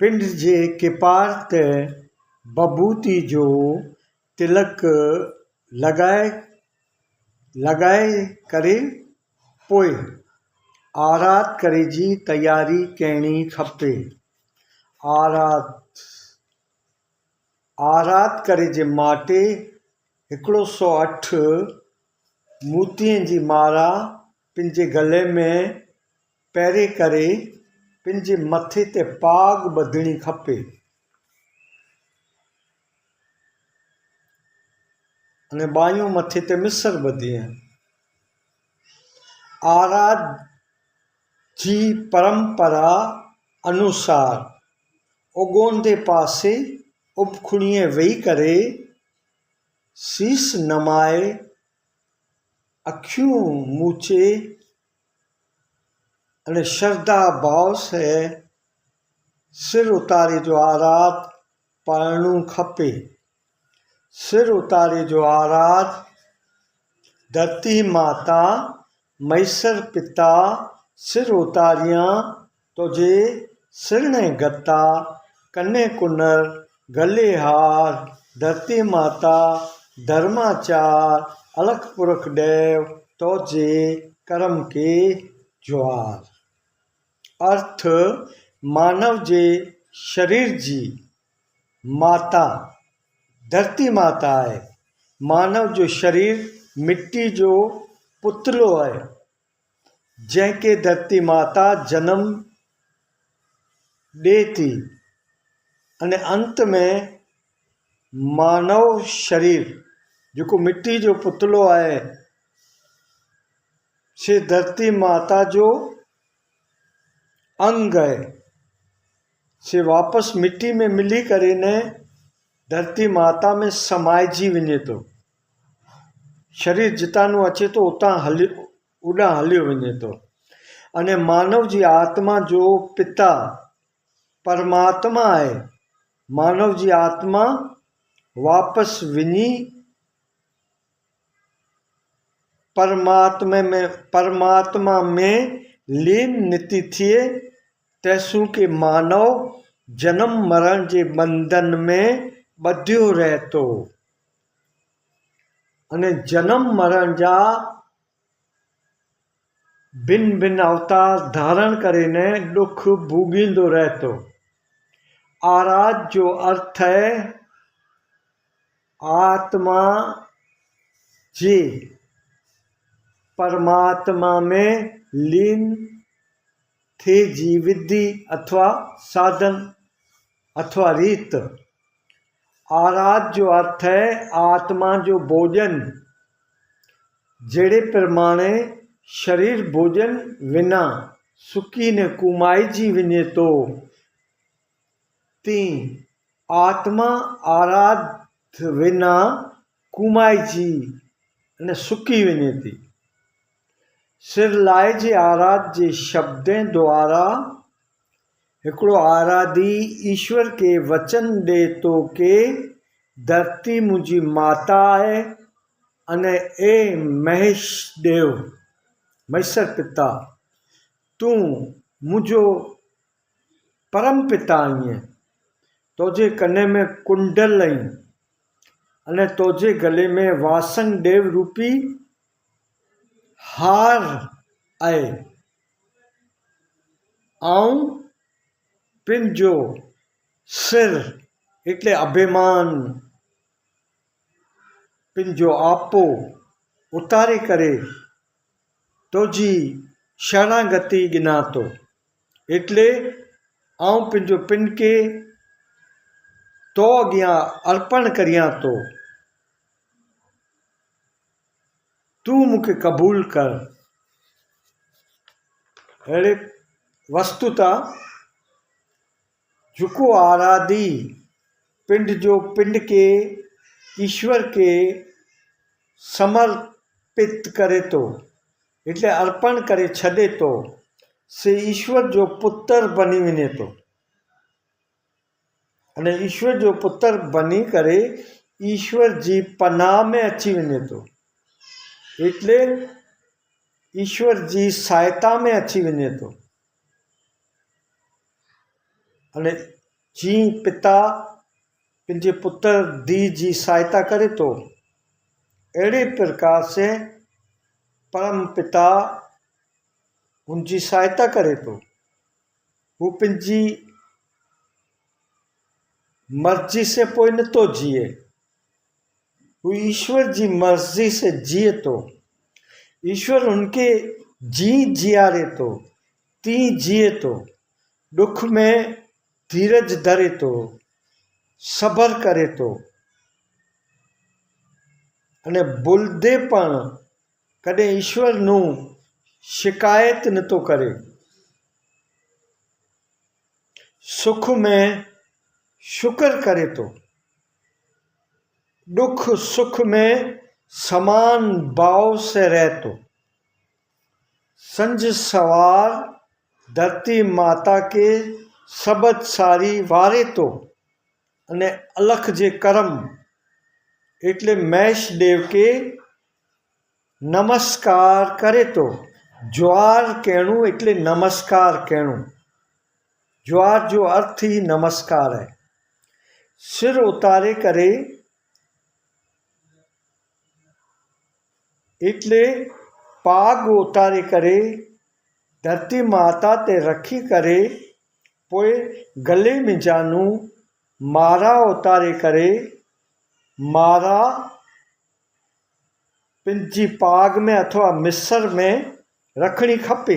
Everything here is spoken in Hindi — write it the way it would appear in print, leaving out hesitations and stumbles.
पिंड जे किपार ते बबूती जो तिलक लगाए करे पोइ आराध करे जी तैयारी करिणी खपे। आराध करे जे माटे 108 मोतियनि जी माला पंहिंजे गले में पहिरे करे पंहिंजे मथे ते पाग ॿधणी खपे। अने बायूं मथे ते मिसर ॿधी। आराध जी परंपरा अनुसार ओगोंदे पासे उपखुणीअ वेही करे शीस नमाए अखियूं मूचे अने श्रद्धा भाव से सिर उतारे जो आराध पढ़णु खपे। सिर उतारे जो आराध धरती माता मैसर पिता सिर उतारियां तुझे सिरणे गता कन्ने कुनर गले हार धरती माता धर्माचार अलख पुरख देव तुझे करम के ज्वार। अर्थ मानव जे शरीर जी माता धरती माता है। मानव जो शरीर मिट्टी जो पुतलो है जैके धरती माता जन्म दे थी अने अंत में मानव शरीर जो मिट्टी जो पुतलो है से धरती माता जो अंग है से वापस मिट्टी में मिली करे ने धरती माता में समाइजी वञे थो। शरीर जितां अचे तो उतां उॾां हलियो वञे थो। अने मानव जी आत्मा जो पिता परमात्मा है। मानव जी आत्मा वापस वञी परमात्मा में लीन नीति थिए तैसूं के मानव जन्म मरण जे बंधन में ॿधियो रहे थो। अने जन्म मरण जा भिन्न भिन्न अवतार धारण करे ने दुख भोगींदो रहे थो। आराध जो अर्थ है आत्मा जे परमात्मा में लीन थे जी विधि अथवा साधन अथवा रीत। आराध जो अर्थ है आत्मा जो भोजन जेड़े प्रमाणे शरीर भोजन विना सुकी ने कुमाइजी वञे तो ती आत्मा आराध विना कुमाइजी ने सुकी वञे थी। सिर लाए जे आराध जे शब्दों द्वारा हिकिड़ो आराधी ईश्वर के वचन दे तो के धरती मुझी माता है अने ए महेश देव मैसर पिता तू मुझो परम पिता आहीं। तोजे कने में कुंडल आई अने तोजे गले में वासन देव रूपी हार आहे। आऊं पिंजो सिर એટલે अभिमान पिंजो आपो उतारे करे तुझी शरणागति गिना तो એટલે आऊं पिंजो पिन के तो अॻियां अर्पण करियां तो तू मूंखे कबूल कर। अहिड़े वस्तुतः जेको आराधी पिंड के ईश्वर के समर्पित करे तो એટલે अर्पण करे छॾे तो से ईश्वर जो पुत्र बनी वञे तो अने ईश्वर जो पुत्र बनी करे ईश्वर जी पनाह में अची वञे तो એટલે ईश्वर जी सहायता में अची वञे तो अने जीअं पिता पंहिंजे पुत्र धीउ जी सहायता करे थो, अहिड़े प्रकार से परम पिता उनजी सहायता करे थो। हू पंहिंजी मर्जी से पोइ नथो जिए, हू ईश्वर जी मर्ज़ी से जिए थो। ईश्वर उनके जीअं जीआरे थो तीअं जिए थो। दुख में धीरज धरे थो, सबर करे थो अने भूलदे पण कॾहिं ईश्वर नूं शिकायत नथो करे। सुख में शुक्र करे थो, दुख सुख में समान भाव से रहतो। संज सवार धरती माता के सबद सारी वारे तो अने अलख जे करम एटले महेश देव के नमस्कार करे तो। ज्वार कहणु एटले नमस्कार कहणु। ज्वार जो अर्थ ही नमस्कार है। सिर उतारे करे एटले पाग उतारे करे धरती माता ते रखी करे पोइ गले में जानू मारा उतारे करे मारा पंहिंजी पाग में अथवा मिसर में रखणी खपे।